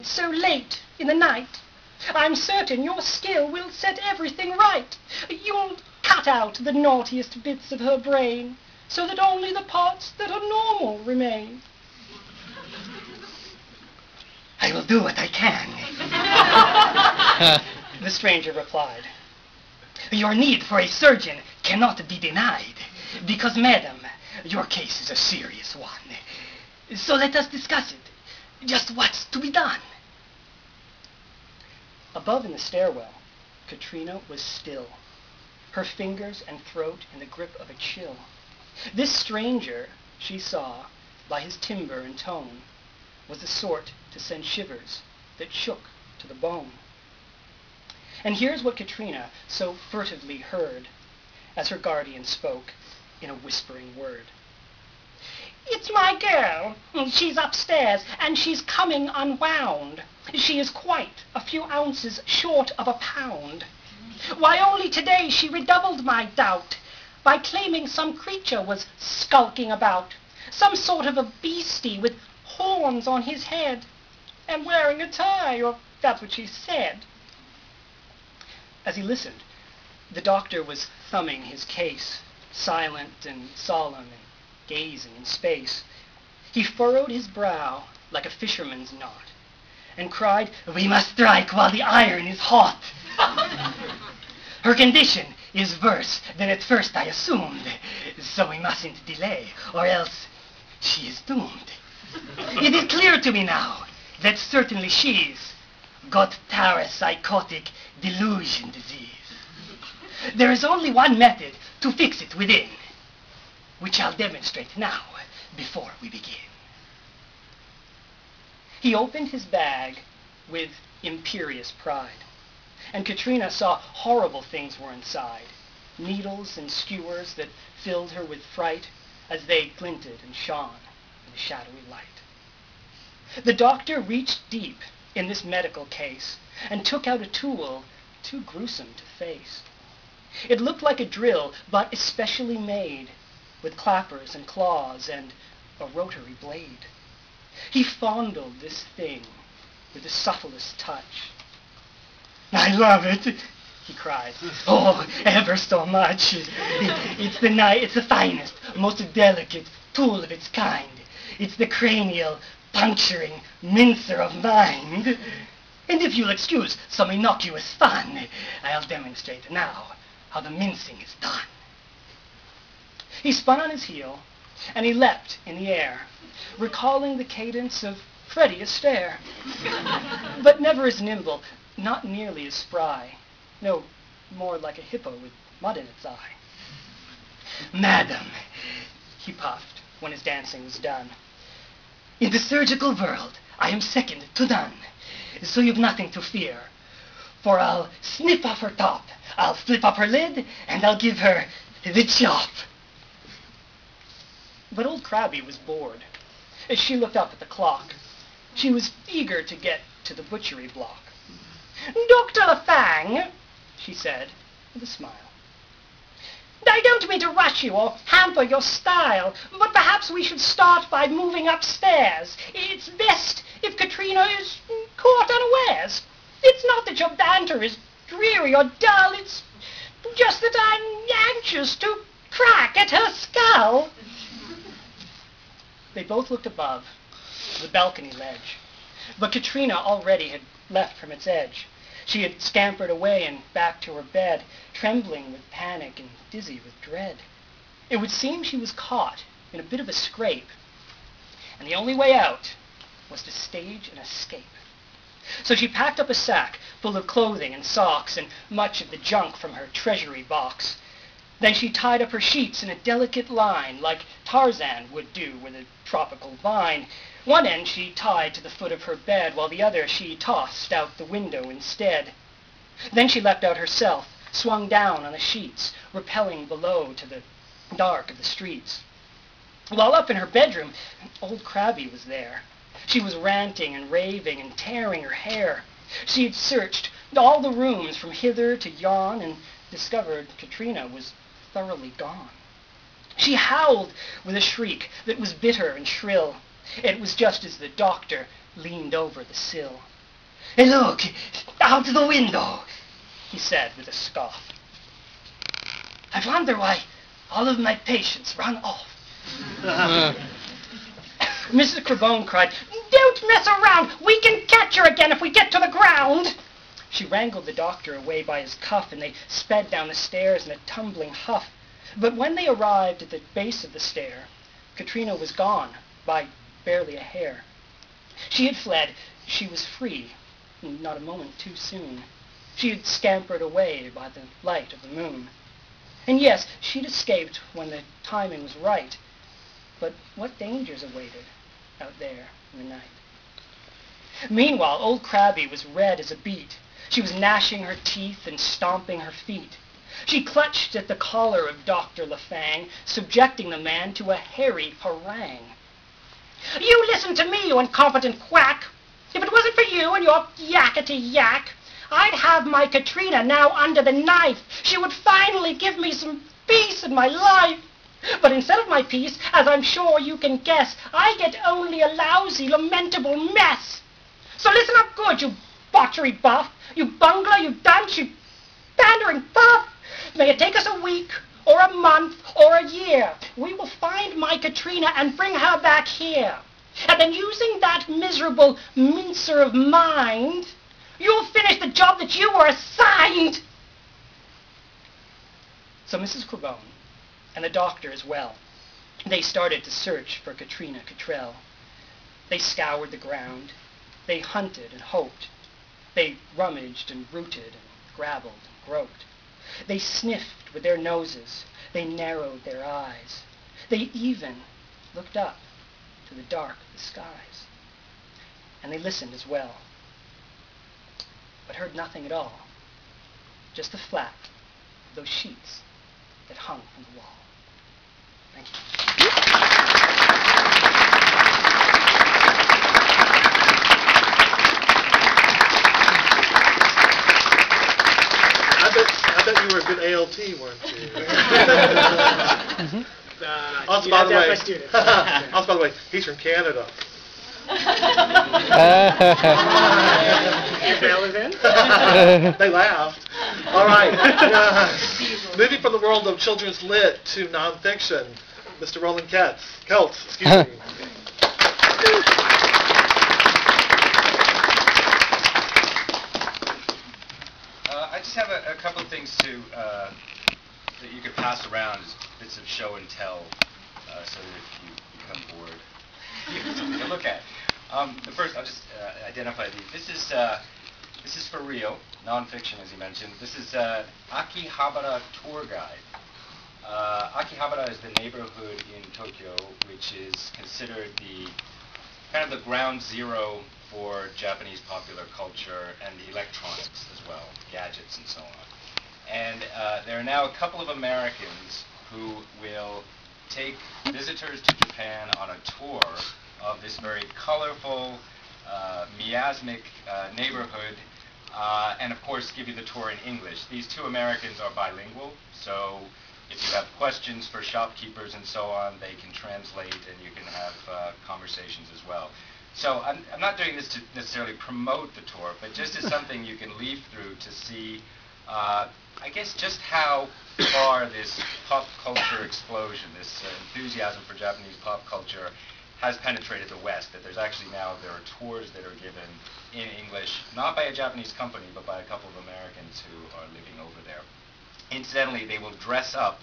so late in the night. I'm certain your skill will set everything right. You'll cut out the naughtiest bits of her brain, so that only the parts that are normal remain. I will do what I can, the stranger replied. Your need for a surgeon cannot be denied, because, madam, your case is a serious one. So let us discuss it. Just what's to be done? Above in the stairwell, Katrina was still, her fingers and throat in the grip of a chill. This stranger, she saw, by his timbre and tone, was the sort to send shivers that shook to the bone. And here's what Katrina so furtively heard, as her guardian spoke in a whispering word. It's my girl. She's upstairs, and she's coming unwound. She is quite a few ounces short of a pound. Why, only today she redoubled my doubt by claiming some creature was skulking about, some sort of a beastie with horns on his head, and wearing a tie, or that's what she said. As he listened, the doctor was thumbing his case, silent and solemn and gazing in space. He furrowed his brow like a fisherman's knot, and cried, "We must strike while the iron is hot." Her condition is worse than at first I assumed, so we mustn't delay, or else she is doomed. It is clear to me now that certainly she's got parapsychotic delusion disease. There is only one method to fix it within, which I'll demonstrate now before we begin. He opened his bag with imperious pride, and Katrina saw horrible things were inside, needles and skewers that filled her with fright as they glinted and shone in the shadowy light. The doctor reached deep in this medical case and took out a tool too gruesome to face. It looked like a drill, but especially made, with clappers and claws and a rotary blade. He fondled this thing with the subtlest touch. "I love it," he cried. "Oh, ever so much. It's the finest, most delicate tool of its kind. It's the cranial puncturing mincer of mind. And if you'll excuse some innocuous fun, I'll demonstrate now how the mincing is done." He spun on his heel, and he leapt in the air, recalling the cadence of Freddie Astaire, but never as nimble, not nearly as spry, no, more like a hippo with mud in its eye. "Madam," he puffed when his dancing was done, "in the surgical world I am second to none, so you've nothing to fear, for I'll snip off her top, I'll flip up her lid, and I'll give her the chop." But old Crabby was bored. As she looked up at the clock, she was eager to get to the butchery block. "Dr. Fang," she said, with a smile, "I don't mean to rush you or hamper your style, but perhaps we should start by moving upstairs. It's best if Katrina is caught unawares. It's not that your banter is dreary or dull, it's just that I'm anxious to crack at her skull." They both looked above, the balcony ledge, but Katrina already had left from its edge. She had scampered away and back to her bed, trembling with panic and dizzy with dread. It would seem she was caught in a bit of a scrape, and the only way out was to stage an escape. So she packed up a sack full of clothing and socks and much of the junk from her treasury box. Then she tied up her sheets in a delicate line, like Tarzan would do with a tropical vine. One end she tied to the foot of her bed, while the other she tossed out the window instead. Then she leapt out herself, swung down on the sheets, repelling below to the dark of the streets. While up in her bedroom, old Crabby was there. She was ranting and raving and tearing her hair. She had searched all the rooms from hither to yon and discovered Katrina was thoroughly gone. She howled with a shriek that was bitter and shrill. It was just as the doctor leaned over the sill. Look, out the window, he said with a scoff. I wonder why all of my patients run off. Mrs. Carbone cried, don't mess around! We can catch her again if we get to the ground! She wrangled the doctor away by his cuff, and they sped down the stairs in a tumbling huff. But when they arrived at the base of the stair, Katrina was gone by barely a hair. She had fled. She was free, not a moment too soon. She had scampered away by the light of the moon. And yes, she'd escaped when the timing was right. But what dangers awaited out there in the night? Meanwhile, old Crabby was red as a beet. She was gnashing her teeth and stomping her feet. She clutched at the collar of Dr. LaFang, subjecting the man to a hairy harangue. You listen to me, you incompetent quack! If it wasn't for you and your yakety-yak, I'd have my Katrina now under the knife. She would finally give me some peace in my life. But instead of my peace, as I'm sure you can guess, I get only a lousy, lamentable mess. So listen up good, you botchery buff, you bungler, you dunce, you pandering puff. May it take us a week, or a month, or a year. We will find my Katrina and bring her back here. And then using that miserable mincer of mind, you'll finish the job that you were assigned. So Mrs. Carbone and the doctor as well, they started to search for Katrina Cottrell. They scoured the ground. They hunted and hoped. They rummaged and rooted and gravelled and groped. They sniffed with their noses. They narrowed their eyes. They even looked up to the dark of the skies. And they listened as well, but heard nothing at all, just the flap of those sheets that hung from the wall. Thank you. I bet you were a good ALT, weren't you? Also, by the way, he's from Canada. They laughed. All right. Moving from the world of children's lit to nonfiction, Mr. Roland Kelts, excuse me. I just have a couple of things that you could pass around as bits of show and tell, so that if you become bored, you have something to look at. The first, I'll just identify these. This is for real, nonfiction, as you mentioned. This is Akihabara Tour Guide. Akihabara is the neighborhood in Tokyo which is considered the kind of the ground zero for Japanese popular culture and electronics as well, gadgets and so on. And there are now a couple of Americans who will take visitors to Japan on a tour of this very colorful, miasmic neighborhood, and of course give you the tour in English. These two Americans are bilingual, so if you have questions for shopkeepers and so on, they can translate and you can have conversations as well. So I'm not doing this to necessarily promote the tour, but just as something you can leaf through to see, I guess, just how far this pop culture explosion, this enthusiasm for Japanese pop culture has penetrated the West, that there are tours that are given in English, not by a Japanese company, but by a couple of Americans who are living over there. Incidentally, they will dress up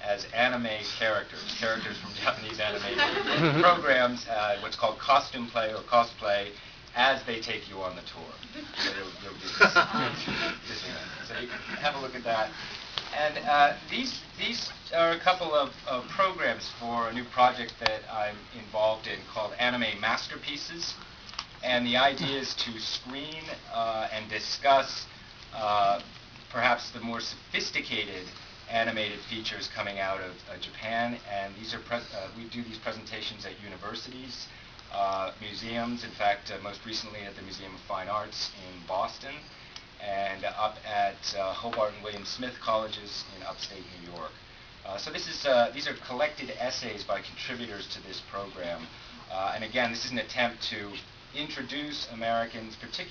as anime characters from Japanese anime programs, what's called costume play or cosplay, as they take you on the tour. So you'll do this. So you can have a look at that. And these are a couple of programs for a new project that I'm involved in called Anime Masterpieces. And the idea is to screen and discuss perhaps the more sophisticated animated features coming out of Japan. And these are we do these presentations at universities, museums, in fact, most recently at the Museum of Fine Arts in Boston, and up at Hobart and William Smith colleges in upstate New York. So these are collected essays by contributors to this program. And again, this is an attempt to introduce Americans, particularly